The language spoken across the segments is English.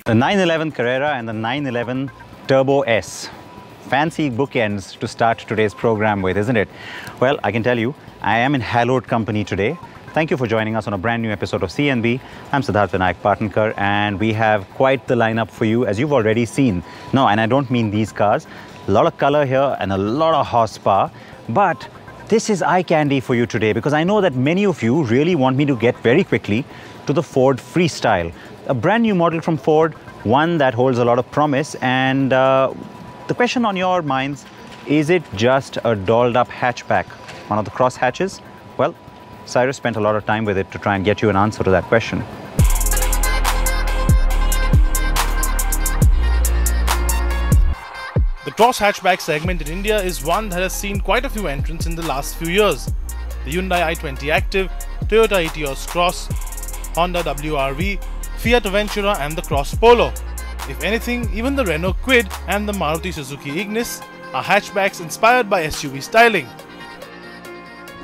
The 911 Carrera and the 911 Turbo S. Fancy bookends to start today's program with, isn't it? Well, I can tell you, I am in hallowed company today. Thank you for joining us on a brand new episode of CNB. I'm Siddharth Partnerkar, and we have quite the lineup for you, as you've already seen. No, and I don't mean these cars. A lot of color here and a lot of horsepower, but this is eye candy for you today because I know that many of you really want me to get very quickly to the Ford Freestyle, a brand new model from Ford, one that holds a lot of promise. And the question on your minds, is it just a dolled up hatchback, one of the cross hatches? Well, Cyrus spent a lot of time with it to try and get you an answer to that question. The cross hatchback segment in India is one that has seen quite a few entrants in the last few years. The Hyundai i20 Active, Toyota Etios Cross, Honda WRV, Fiat Ventura and the Cross Polo. If anything, even the Renault Kwid and the Maruti Suzuki Ignis are hatchbacks inspired by SUV styling.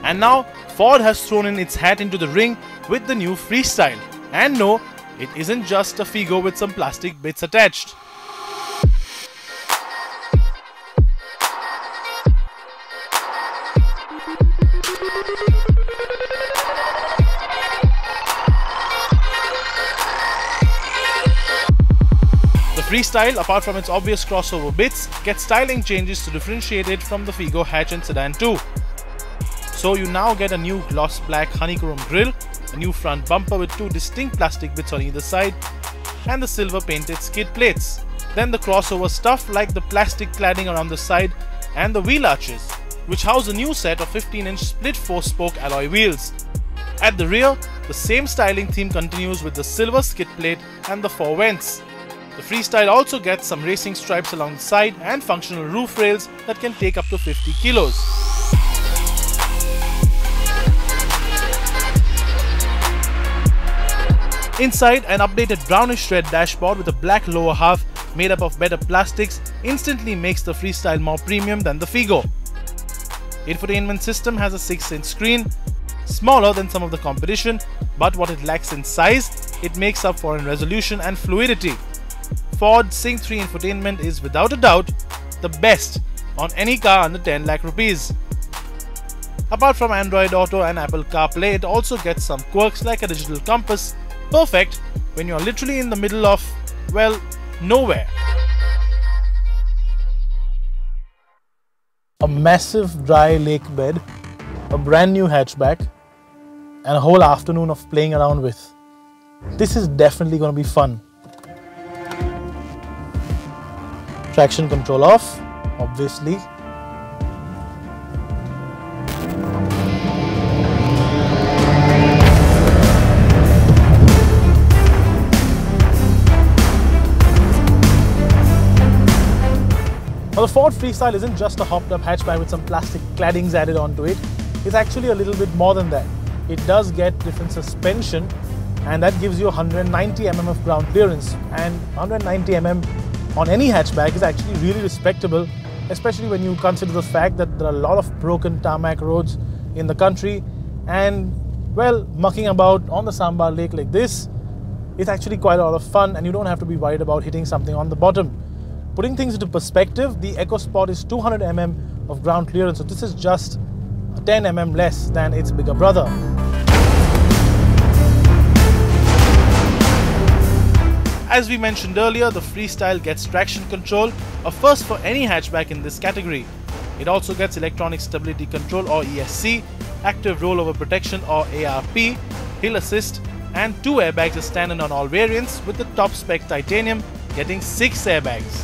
And now, Ford has thrown in its hat into the ring with the new Freestyle. And no, it isn't just a Figo with some plastic bits attached. The Freestyle, apart from its obvious crossover bits, gets styling changes to differentiate it from the Figo hatch and sedan too. So you now get a new gloss black honeycomb grille, a new front bumper with two distinct plastic bits on either side, and the silver painted skid plates. Then the crossover stuff like the plastic cladding around the side and the wheel arches, which house a new set of 15-inch split 4-spoke alloy wheels. At the rear, the same styling theme continues with the silver skid plate and the 4 vents. The Freestyle also gets some racing stripes along the side and functional roof rails that can take up to 50 kilos. Inside, an updated brownish red dashboard with a black lower half made up of better plastics instantly makes the Freestyle more premium than the Figo. Infotainment system has a 6-inch screen, smaller than some of the competition, but what it lacks in size, it makes up for in resolution and fluidity. Ford Sync 3 infotainment is without a doubt the best on any car under 10 lakh rupees. Apart from Android Auto and Apple CarPlay, it also gets some quirks like a digital compass, perfect when you're literally in the middle of, well, nowhere. A massive dry lake bed, a brand new hatchback, and a whole afternoon of playing around with. This is definitely going to be fun. Traction control off, obviously. Well, the Ford Freestyle isn't just a hopped up hatchback with some plastic claddings added onto it. It's actually a little bit more than that. It does get different suspension, and that gives you 190 mm of ground clearance, and 190 mm on any hatchback is actually really respectable, especially when you consider the fact that there are a lot of broken tarmac roads in the country, and well, mucking about on the Sambar Lake like this is actually quite a lot of fun, and you don't have to be worried about hitting something on the bottom. Putting things into perspective, the EcoSport is 200 mm of ground clearance, so this is just 10 mm less than its bigger brother. As we mentioned earlier, the Freestyle gets traction control, a first for any hatchback in this category. It also gets electronic stability control or ESC, active rollover protection or ARP, hill assist, and 2 airbags as standard on all variants, with the top spec titanium getting 6 airbags.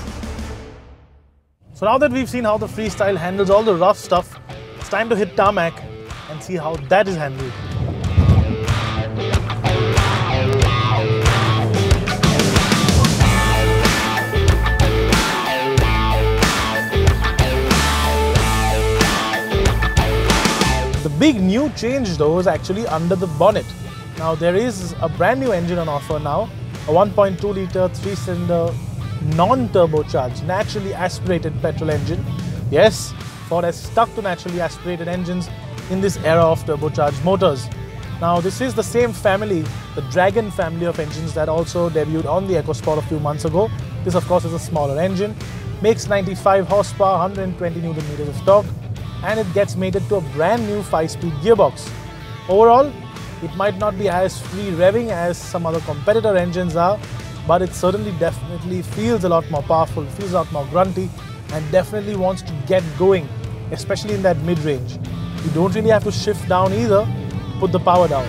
So now that we've seen how the Freestyle handles all the rough stuff, it's time to hit tarmac and see how that is handled. The big new change though is actually under the bonnet. Now there is a brand new engine on offer now, a 1.2 litre 3-cylinder non-turbocharged naturally aspirated petrol engine. Yes, Ford has stuck to naturally aspirated engines in this era of turbocharged motors. Now this is the same family, the Dragon family of engines that also debuted on the EcoSport a few months ago. This of course is a smaller engine, makes 95 horsepower, 120 Newton meters of torque, and it gets mated to a brand new 5-speed gearbox. Overall, it might not be as free revving as some other competitor engines are, but it certainly definitely feels a lot more powerful, feels a lot more grunty, and definitely wants to get going, especially in that mid-range. You don't really have to shift down either, put the power down.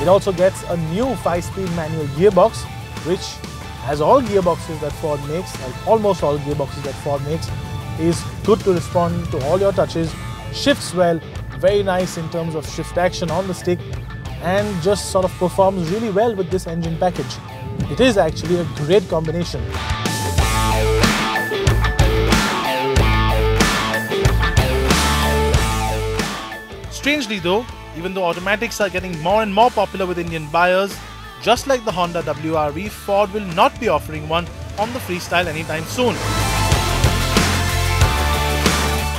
It also gets a new 5-speed manual gearbox, which, as all gearboxes that Ford makes, like almost all gearboxes that Ford makes, is good to respond to all your touches, shifts well, very nice in terms of shift action on the stick, and just sort of performs really well with this engine package. It is actually a great combination. Strangely though, even though automatics are getting more and more popular with Indian buyers, just like the Honda WRV, Ford will not be offering one on the Freestyle anytime soon.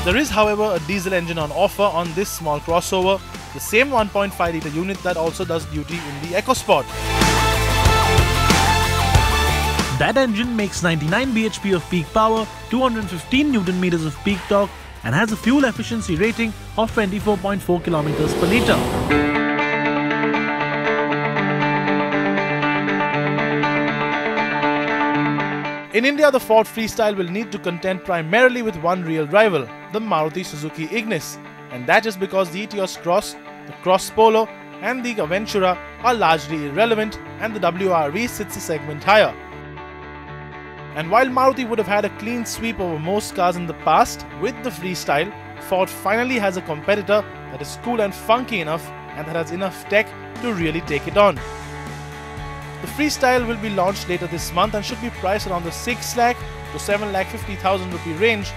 There is, however, a diesel engine on offer on this small crossover, the same 1.5 litre unit that also does duty in the EcoSport. That engine makes 99 bhp of peak power, 215 Newton meters of peak torque, and has a fuel efficiency rating of 24.4 kilometers per litre. In India, the Ford Freestyle will need to contend primarily with one real rival, the Maruti Suzuki Ignis, and that is because the Etios Cross, the Cross Polo and the Aventura are largely irrelevant, and the WRV sits a segment higher. And while Maruti would have had a clean sweep over most cars in the past, with the Freestyle, Ford finally has a competitor that is cool and funky enough and that has enough tech to really take it on. The Freestyle will be launched later this month and should be priced around the 6 lakh to 7 lakh 50,000 rupee range.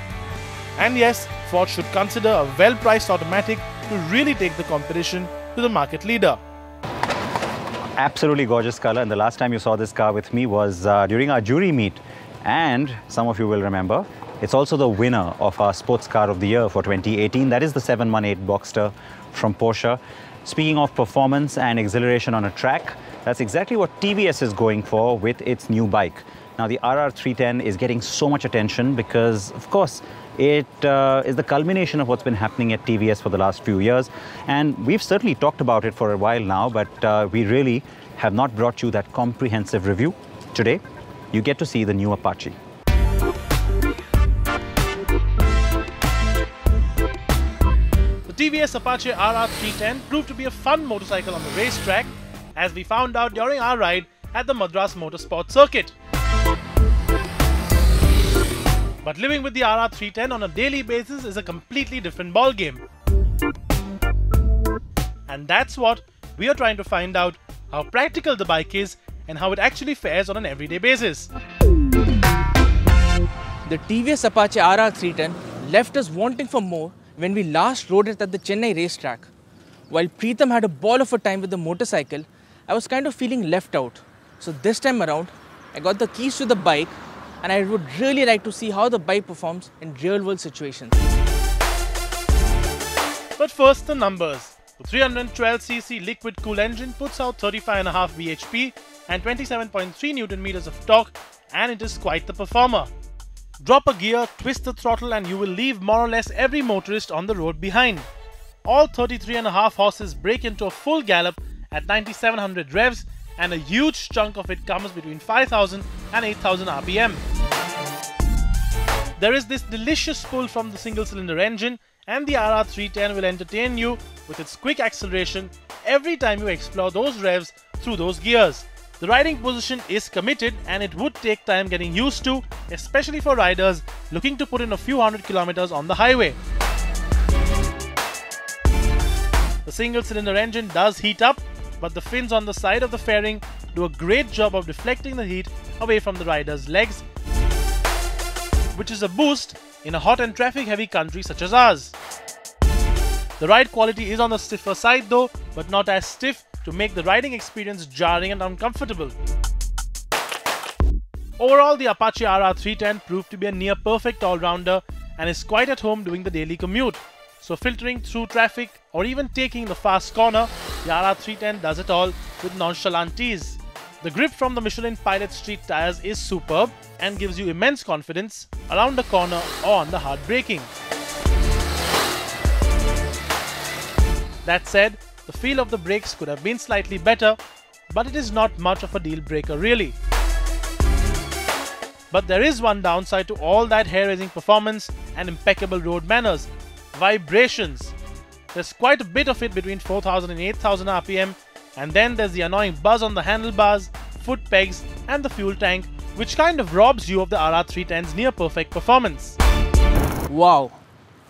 And yes, Ford should consider a well-priced automatic to really take the competition to the market leader. Absolutely gorgeous color, and the last time you saw this car with me was during our jury meet, and some of you will remember, it's also the winner of our Sports Car of the Year for 2018. That is the 718 Boxster from Porsche. Speaking of performance and exhilaration on a track, that's exactly what TVS is going for with its new bike. Now, the RR310 is getting so much attention because, of course, it is the culmination of what's been happening at TVS for the last few years. And we've certainly talked about it for a while now, but we really have not brought you that comprehensive review. Today, you get to see the new Apache. The TVS Apache RR310 proved to be a fun motorcycle on the racetrack, as we found out during our ride at the Madras Motorsport Circuit. But living with the RR310 on a daily basis is a completely different ballgame. And that's what we are trying to find out, how practical the bike is and how it actually fares on an everyday basis. The TVS Apache RR310 left us wanting for more when we last rode it at the Chennai racetrack. While Preetham had a ball of a time with the motorcycle, I was kind of feeling left out. So this time around, I got the keys to the bike and I would really like to see how the bike performs in real-world situations. But first, the numbers. The 312cc liquid-cooled engine puts out 35.5 bhp and 27.3 Newton meters of torque, and it is quite the performer. Drop a gear, twist the throttle, and you will leave more or less every motorist on the road behind. All 33.5 horses break into a full gallop at 9700 revs, and a huge chunk of it comes between 5000 and 8000 RPM. There is this delicious pull from the single-cylinder engine, and the RR310 will entertain you with its quick acceleration every time you explore those revs through those gears. The riding position is committed, and it would take time getting used to, especially for riders looking to put in a few hundred kilometers on the highway. The single-cylinder engine does heat up, but the fins on the side of the fairing do a great job of deflecting the heat away from the rider's legs, which is a boost in a hot and traffic-heavy country such as ours. The ride quality is on the stiffer side though, but not as stiff to make the riding experience jarring and uncomfortable. Overall, the Apache RR310 proved to be a near perfect all-rounder and is quite at home doing the daily commute. So filtering through traffic or even taking the fast corner, the RR310 does it all with nonchalant ease. The grip from the Michelin Pilot Street tires is superb and gives you immense confidence around the corner or on the hard braking. That said, the feel of the brakes could have been slightly better, but it is not much of a deal breaker really. But there is one downside to all that hair-raising performance and impeccable road manners: vibrations. There's quite a bit of it between 4000 and 8000 RPM, and then there's the annoying buzz on the handlebars, foot pegs and the fuel tank, which kind of robs you of the RR310's near-perfect performance. Wow,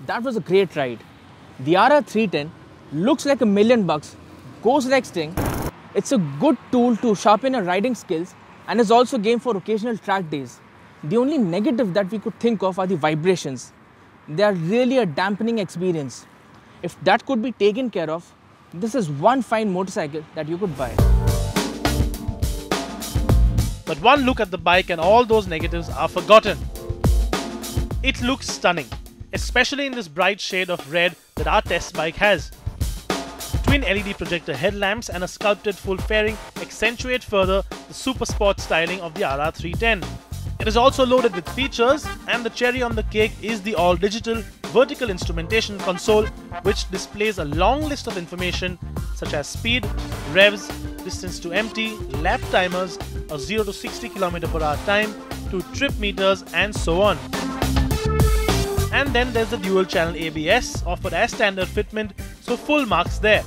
that was a great ride. The RR310 looks like $1 million, goes like sting. It's a good tool to sharpen your riding skills and is also game for occasional track days. The only negative that we could think of are the vibrations. They are really a dampening experience. If that could be taken care of, this is one fine motorcycle that you could buy. But one look at the bike and all those negatives are forgotten. It looks stunning, especially in this bright shade of red that our test bike has. Twin LED projector headlamps and a sculpted full fairing accentuate further the super sport styling of the RR310. It is also loaded with features, and the cherry on the cake is the all-digital vertical instrumentation console, which displays a long list of information such as speed, revs, distance to empty, lap timers, a 0 to 60 km/h time, 2 trip meters and so on. And then there's the dual channel ABS offered as standard fitment, so full marks there.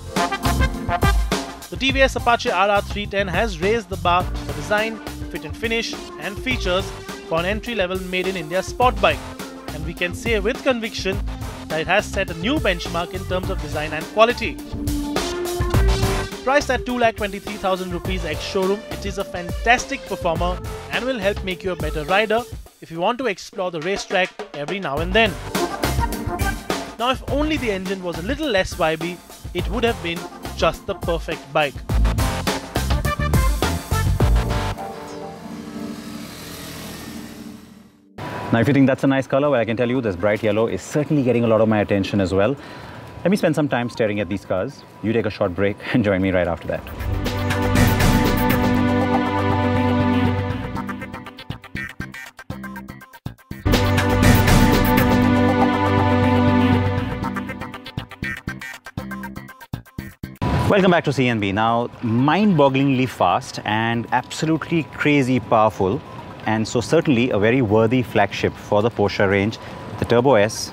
The TVS Apache RR310 has raised the bar for design, fit and finish and features for an entry-level made-in-India sport bike, and we can say with conviction that it has set a new benchmark in terms of design and quality. Priced at 2,23,000 rupees ex-showroom, it is a fantastic performer and will help make you a better rider if you want to explore the racetrack every now and then. Now, if only the engine was a little less vibey, it would have been just the perfect bike. Now, if you think that's a nice color, well, I can tell you this bright yellow is certainly getting a lot of my attention as well. Let me spend some time staring at these cars. You take a short break and join me right after that. Welcome back to CNB. Now, mind-bogglingly fast and absolutely crazy powerful, and so certainly a very worthy flagship for the Porsche range, the Turbo S.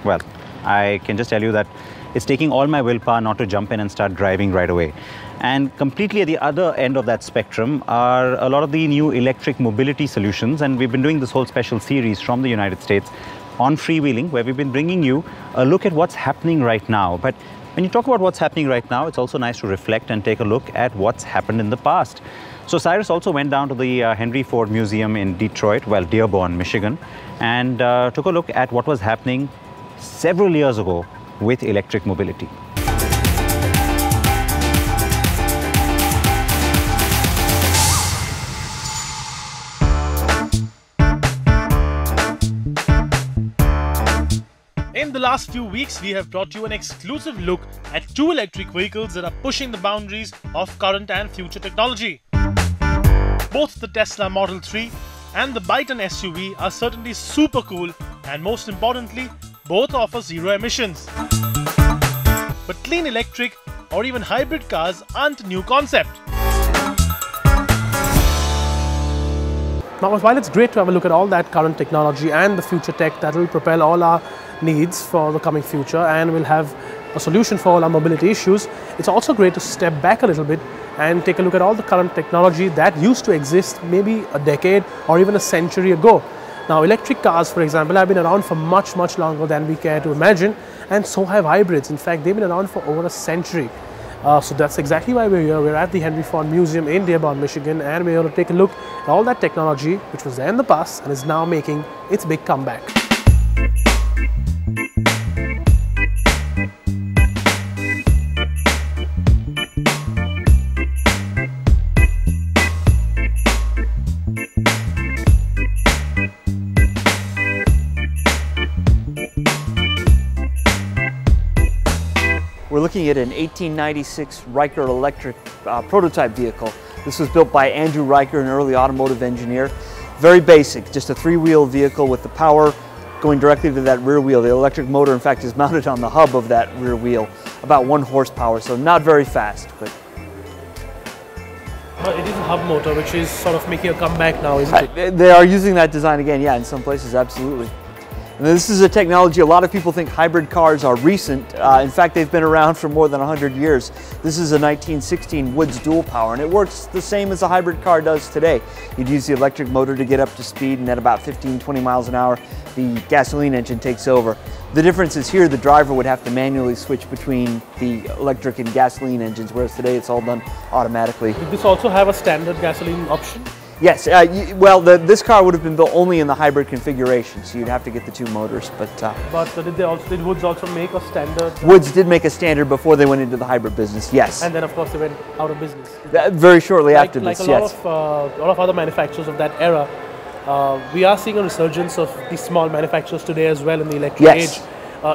Well, I can just tell you that it's taking all my willpower not to jump in and start driving right away. And completely at the other end of that spectrum are a lot of the new electric mobility solutions, and we've been doing this whole special series from the United States on freewheeling, where we've been bringing you a look at what's happening right now. But when you talk about what's happening right now, it's also nice to reflect and take a look at what's happened in the past. So Cyrus also went down to the Henry Ford Museum in Detroit, well, Dearborn, Michigan, and took a look at what was happening several years ago with electric mobility. In the last few weeks, we have brought you an exclusive look at two electric vehicles that are pushing the boundaries of current and future technology. Both the Tesla Model 3 and the Byton SUV are certainly super cool, and most importantly, both offer zero emissions. But clean electric or even hybrid cars aren't a new concept. Now, while it's great to have a look at all that current technology and the future tech that will propel all our needs for the coming future and will have a solution for all our mobility issues, it's also great to step back a little bit and take a look at all the current technology that used to exist maybe a decade or even a century ago. Now, electric cars, for example, have been around for much, much longer than we care to imagine, and so have hybrids. In fact, they've been around for over a century. So that's exactly why we're here. We're at the Henry Ford Museum in Dearborn, Michigan, and we're going to take a look at all that technology which was there in the past and is now making its big comeback. looking at an 1896 Riker electric prototype vehicle. This was built by Andrew Riker, an early automotive engineer. Very basic, just a three-wheel vehicle with the power going directly to that rear wheel. The electric motor, in fact, is mounted on the hub of that rear wheel, about 1 horsepower, so not very fast. But it is a hub motor, which is sort of making a comeback now, isn't it? They are using that design again, yeah, in some places, absolutely. And this is a technology, a lot of people think hybrid cars are recent. In fact, they've been around for more than 100 years. This is a 1916 Woods dual power, and it works the same as a hybrid car does today. You'd use the electric motor to get up to speed, and at about 15-20 miles an hour, the gasoline engine takes over. The difference is here, the driver would have to manually switch between the electric and gasoline engines, whereas today it's all done automatically. Did this also have a standard gasoline option? Yes, well, this car would have been built only in the hybrid configuration, so you'd have to get the 2 motors. But did Woods also make a standard? Woods did make a standard before they went into the hybrid business, yes. And then, of course, they went out of business. Very shortly after this, yes. Like a lot of other manufacturers of that era, we are seeing a resurgence of these small manufacturers today as well in the electric age.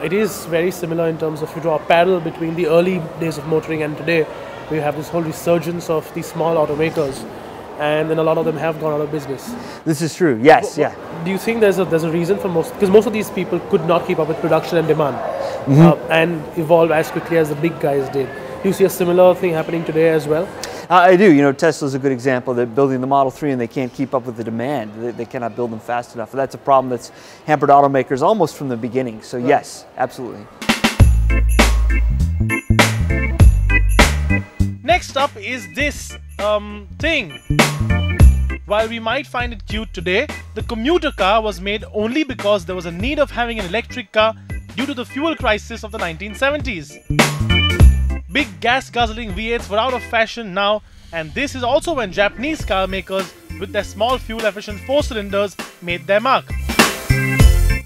It is very similar in terms of, if you draw a parallel between the early days of motoring and today, we have this whole resurgence of these small automakers. And then a lot of them have gone out of business. This is true, yes, yeah. Do you think there's a reason for because most of these people could not keep up with production and demand and evolve as quickly as the big guys did? Do you see a similar thing happening today as well? I do. You know, Tesla's a good example. They're building the Model 3 and they can't keep up with the demand. They cannot build them fast enough. That's a problem that's hampered automakers almost from the beginning. So yes, absolutely. Next up is this thing. While we might find it cute today, the COMMUTA-CAR was made only because there was a need of having an electric car due to the fuel crisis of the 1970s. Big gas guzzling V8s were out of fashion now, and this is also when Japanese car makers with their small fuel efficient 4-cylinders made their mark.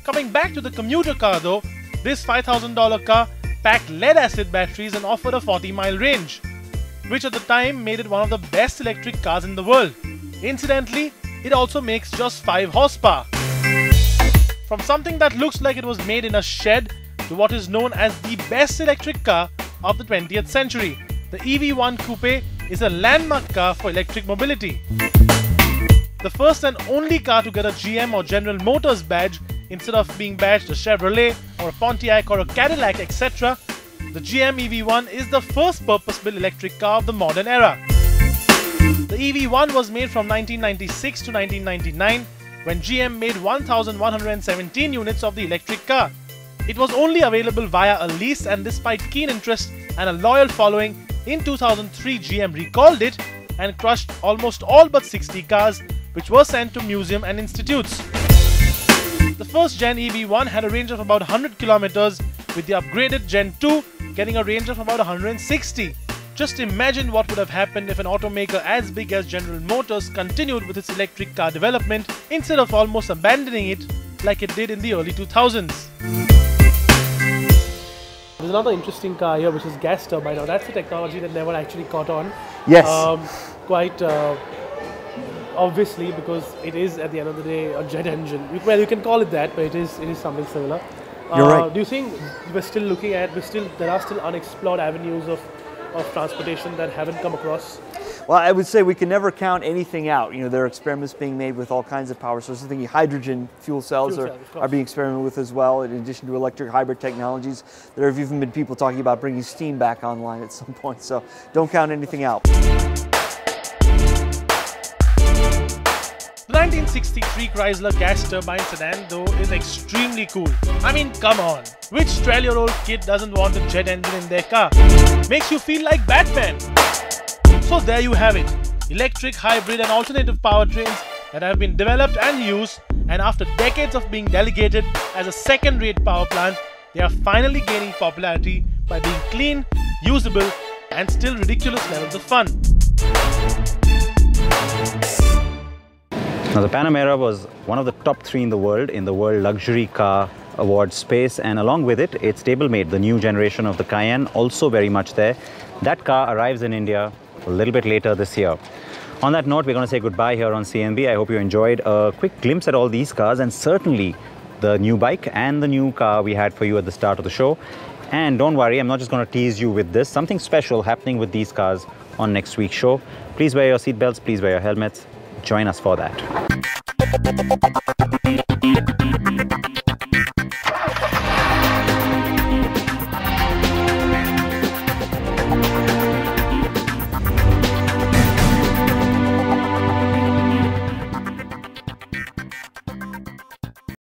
Coming back to the COMMUTA-CAR though, this $5,000 car packed lead acid batteries and offered a 40-mile range, which at the time made it one of the best electric cars in the world. Incidentally, it also makes just 5 horsepower. From something that looks like it was made in a shed to what is known as the best electric car of the 20th century, the EV1 Coupe is a landmark car for electric mobility. The first and only car to get a GM or General Motors badge instead of being badged a Chevrolet or a Pontiac or a Cadillac, etc., the GM EV1 is the first purpose-built electric car of the modern era. The EV1 was made from 1996 to 1999 when GM made 1,117 units of the electric car. It was only available via a lease, and despite keen interest and a loyal following, in 2003 GM recalled it and crushed almost all but 60 cars which were sent to museums and institutes. The first Gen EV1 had a range of about 100 kilometers, with the upgraded Gen 2 getting a range of about 160. Just imagine what would have happened if an automaker as big as General Motors continued with its electric car development instead of almost abandoning it like it did in the early 2000s. There's another interesting car here which is gas turbine. Now that's a technology that never actually caught on. Yes. Quite obviously, because it is at the end of the day a jet engine. Well, you can call it that, but it is something similar. You're right. Do you think we're still looking at, there are still unexplored avenues of transportation that haven't come across? Well, I would say we can never count anything out. You know, there are experiments being made with all kinds of power sources. I think hydrogen fuel cells are being experimented with as well, in addition to electric hybrid technologies. There have even been people talking about bringing steam back online at some point, so don't count anything out. The 1963 Chrysler gas turbine sedan though is extremely cool. I mean, come on, which 12-year-old kid doesn't want a jet engine in their car? Makes you feel like Batman. So there you have it, electric, hybrid and alternative powertrains that have been developed and used, and after decades of being delegated as a second-rate power plant, they are finally gaining popularity by being clean, usable and still ridiculous levels of fun. Now the Panamera was one of the top 3 in the world luxury car award space, and along with it, its stablemate, the new generation of the Cayenne, also very much there. That car arrives in India a little bit later this year. On that note, we're going to say goodbye here on CNB. I hope you enjoyed a quick glimpse at all these cars, and certainly the new bike and the new car we had for you at the start of the show. And don't worry, I'm not just going to tease you with this. Something special happening with these cars on next week's show. Please wear your seatbelts, please wear your helmets. Join us for that.